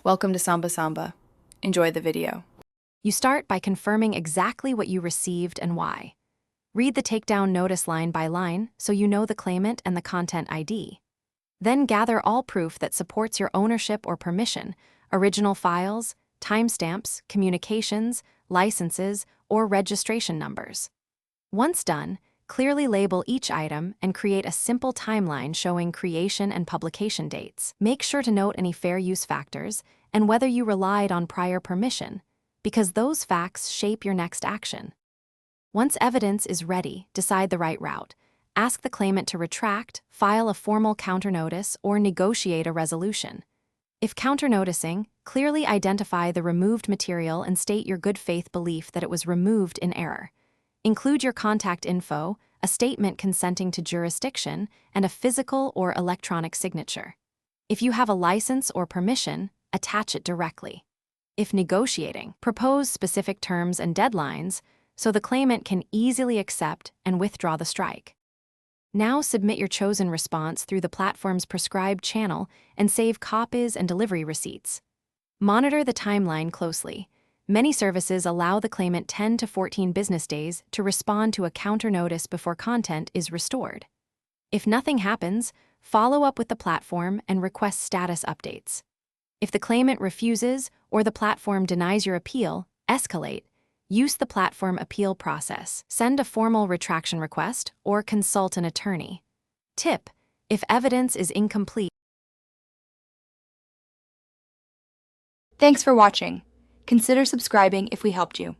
Welcome to Samba Samba. Enjoy the video. You start by confirming exactly what you received and why. Read the takedown notice line by line so you know the claimant and the content ID. Then gather all proof that supports your ownership or permission, original files, timestamps, communications, licenses, or registration numbers. Once done, clearly label each item and create a simple timeline showing creation and publication dates. Make sure to note any fair use factors and whether you relied on prior permission, because those facts shape your next action. Once evidence is ready, decide the right route. Ask the claimant to retract, file a formal counternotice, or negotiate a resolution. If counternoticing, clearly identify the removed material and state your good faith belief that it was removed in error. Include your contact info, a statement consenting to jurisdiction, and a physical or electronic signature. If you have a license or permission, attach it directly. If negotiating, propose specific terms and deadlines so the claimant can easily accept and withdraw the strike. Now submit your chosen response through the platform's prescribed channel and save copies and delivery receipts. Monitor the timeline closely. Many services allow the claimant 10 to 14 business days to respond to a counter notice before content is restored. If nothing happens, follow up with the platform and request status updates. If the claimant refuses or the platform denies your appeal, escalate. Use the platform appeal process. Send a formal retraction request or consult an attorney. Tip: if evidence is incomplete. Thanks for watching. Consider subscribing if we helped you.